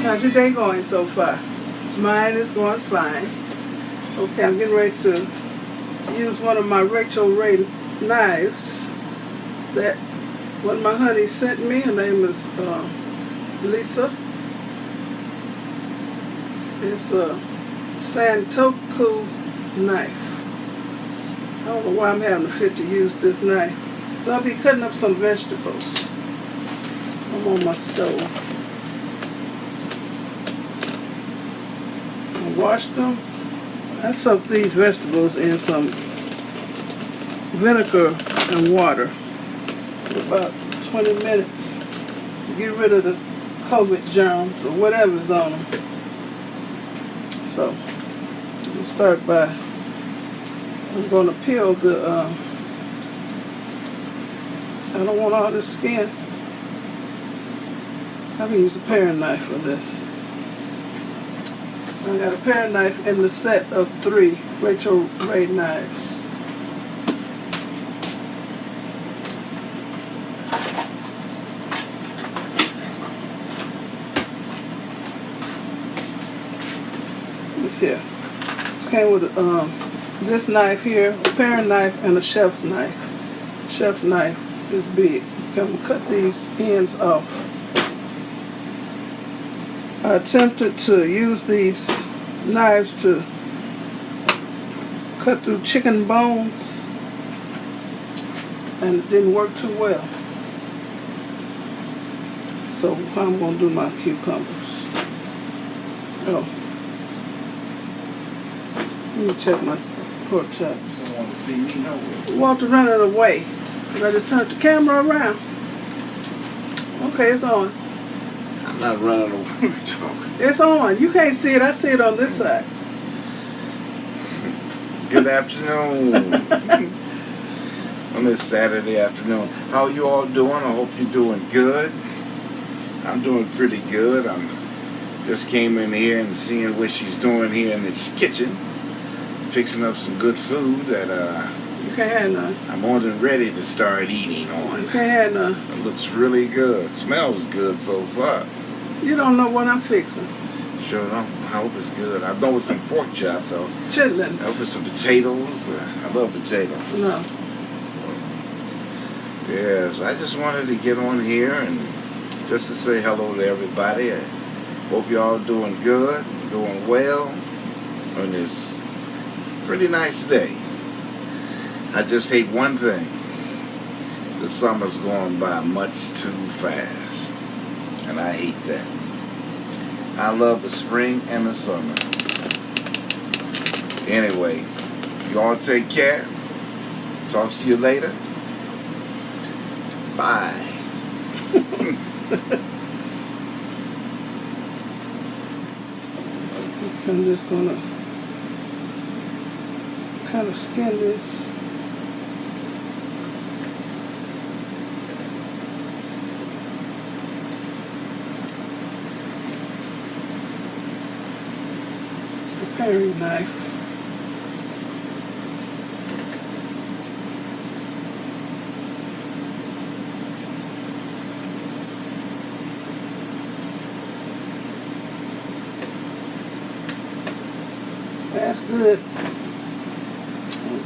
How's your day going so far? Mine is going fine. Okay, I'm getting ready to use one of my Rachael knives that one of my honeys sent me. Her name is Lisa. It's a Santoku knife. I don't know why I'm having to fit to use this knife. So I'll be cutting up some vegetables. I'm on my stove. I wash them. I soak these vegetables in some vinegar and water for about 20 minutes. Get rid of the COVID germs or whatever's on them. So, we'll start by, I'm going to peel the, I don't want all this skin. I can use a paring knife for this. I got a paring knife in the set of 3 Rachael knives. This here. This came with this knife here, a paring knife, and a chef's knife. Chef's knife is big. I'm going to cut these ends off. I attempted to use these knives to cut through chicken bones, and it didn't work too well. So I'm going to do my cucumbers. Oh. Let me check my pork chops. You don't want to see me nowhere. Walter running away because I just turned the camera around. Okay, it's on. I'm not running away. It's on. You can't see it. I see it on this side. Good afternoon. On this Saturday afternoon. How you all doing? I hope you're doing good. I'm doing pretty good. I'm just came in here and seeing what she's doing here in this kitchen. Fixing up some good food that you can't have none. I'm more than ready to start eating on. You can't have none. It looks really good. Smells good so far. You don't know what I'm fixing. Sure don't. I hope it's good. I know it's some pork chops though. Chitlins. I hope it's some potatoes. I love potatoes. No. Yes, I just wanted to get on here and just to say hello to everybody. I hope you all doing good, doing well on this pretty nice day. I just hate one thing. The summer's going by much too fast. And I hate that. I love the spring and the summer. Anyway, you all take care. Talk to you later. Bye. I'm just gonna kind of skin this. It's the paring knife. That's good.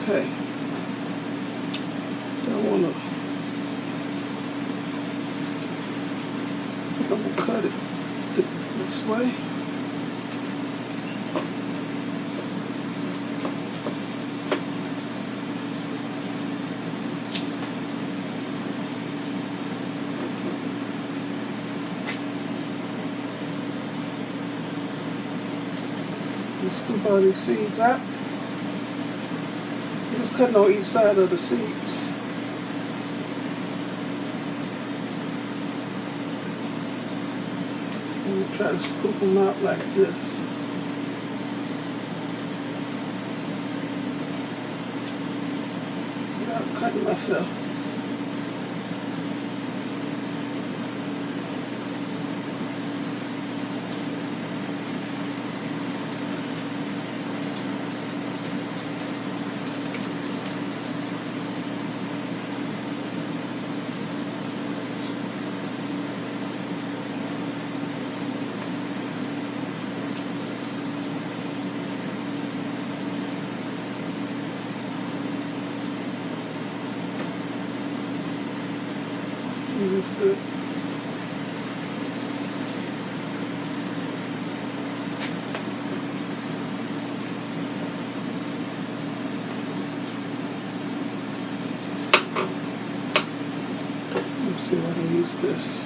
Okay. Don't want to. I'm gonna cut it this way. Scoop all these seeds out. Just cutting on each side of the seeds. And try to scoop them out like this. Without cutting myself. That's good. Let's see if I can use this.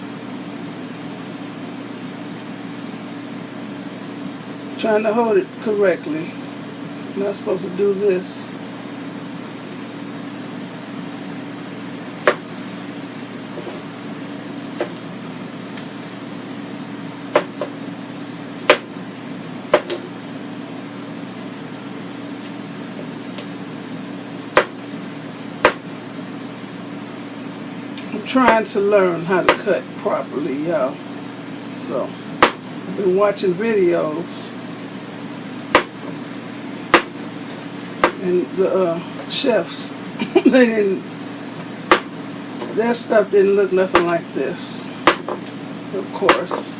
Trying to hold it correctly. I'm not supposed to do this. I'm trying to learn how to cut properly, y'all. So, I've been watching videos, and the chefs, their stuff didn't look nothing like this, of course.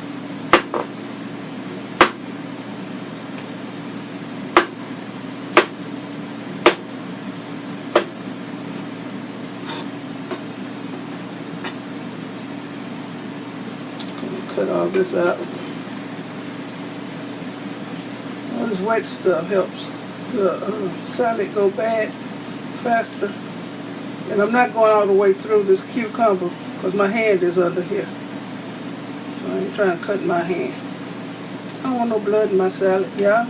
Cut all this out. All this white stuff helps the salad go bad faster. And I'm not going all the way through this cucumber because my hand is under here. So I ain't trying to cut my hand. I don't want no blood in my salad, y'all.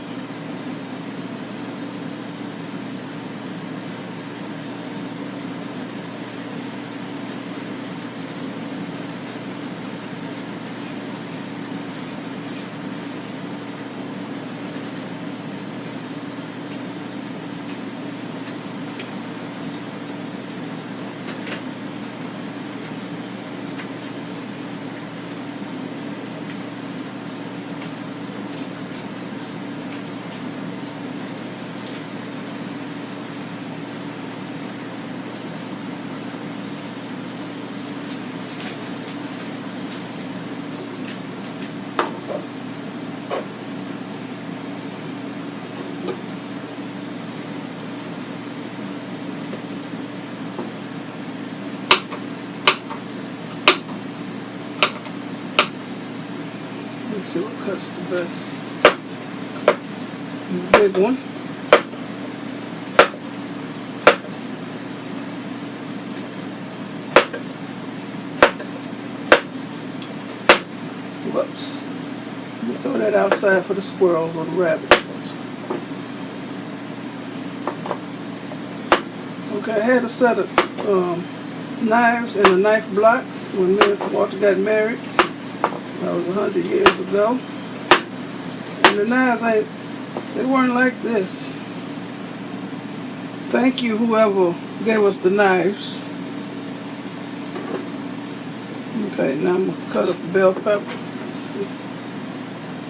Let's see what cuts the best. This big one. Whoops. We'll throw that outside for the squirrels or the rabbits. Okay, I had a set of knives and a knife block when me and Walter got married. That was 100 years ago. And the knives they weren't like this. Thank you, whoever gave us the knives. Okay, now I'm gonna cut up the bell pepper. Let's see.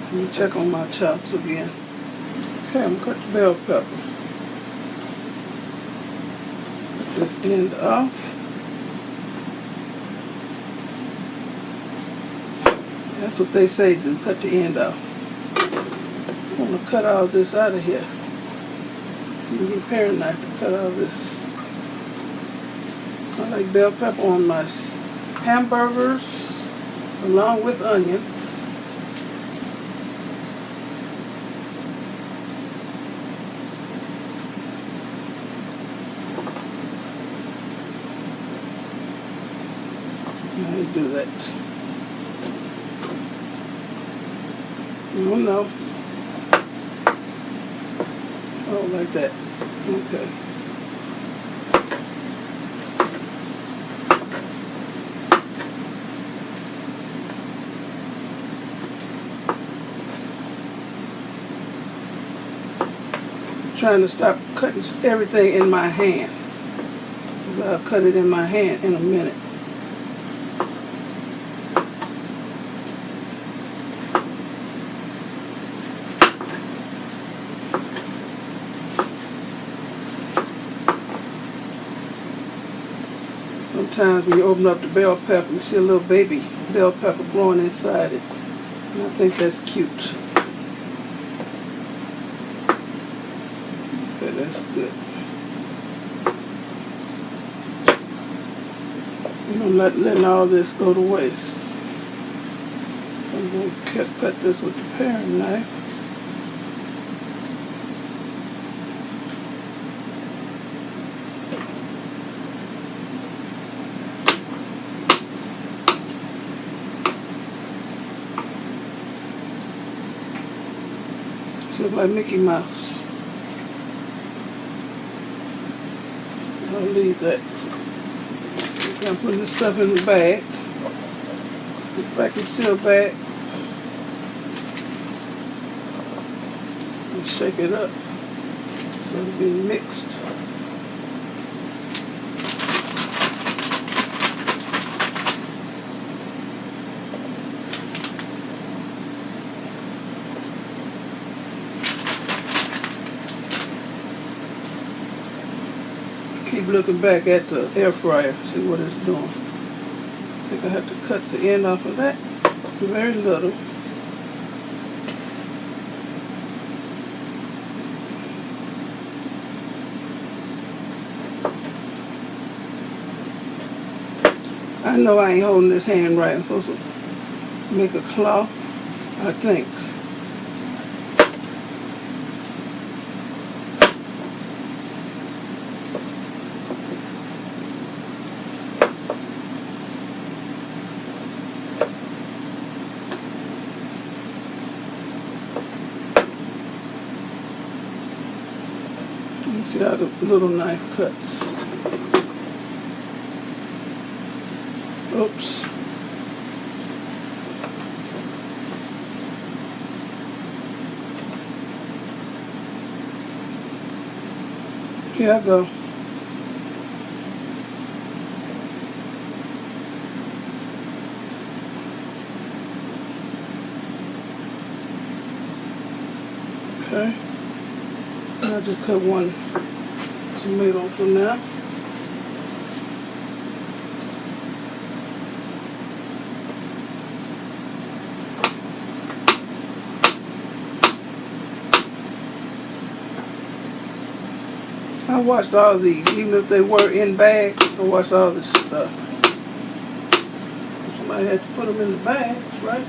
Let me check on my chops again. Okay, I'm gonna cut the bell pepper. Cut this end off. That's what they say do, cut the end off. I'm going to cut all this out of here. Use a paring knife to cut all this. I like bell pepper on my hamburgers along with onions. I didn't do that. Oh no. Oh, like that. Okay. I'm trying to stop cutting everything in my hand, because I'll cut it in my hand in a minute. Sometimes when you open up the bell pepper, you see a little baby bell pepper growing inside it. And I think that's cute. Okay, that's good. I'm not letting all this go to waste. I'm going to cut this with the paring knife. Looks like Mickey Mouse. I'll leave that. I'm putting this stuff in the bag. The vacuum seal bag. And shake it up so it'll be mixed. Keep looking back at the air fryer, see what it's doing. I think I have to cut the end off of that, very little. I know I ain't holding this hand right. I'm supposed to make a claw, I think. See how the little knife cuts. Oops. Here I go. Okay. I'll just cut one tomato for now. I watched all these, even if they were in bags. I watched all this stuff. Somebody had to put them in the bags, right?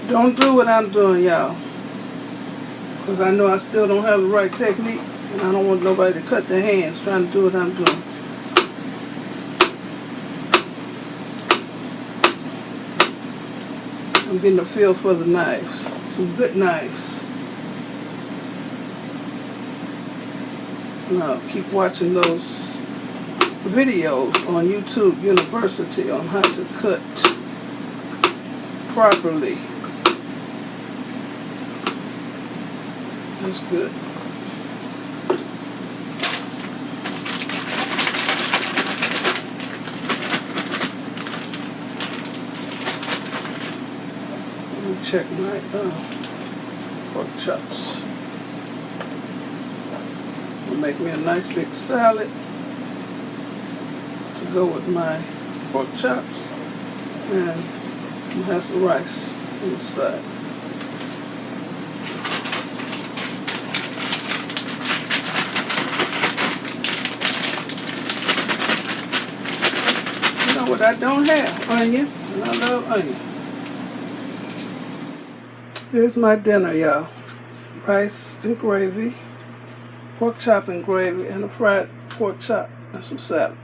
Don't do what I'm doing, y'all, because I know I still don't have the right technique, and I don't want nobody to cut their hands trying to do what I'm doing. I'm getting a feel for the knives, some good knives. And I'll keep watching those videos on YouTube University on how to cut properly. That's good. Let me check my pork chops. I'll make me a nice big salad to go with my pork chops, and I'll have some rice on the side. What I don't have, onion, and I love onion. Here's my dinner, y'all. Rice and gravy, pork chop and gravy, and a fried pork chop and some salad.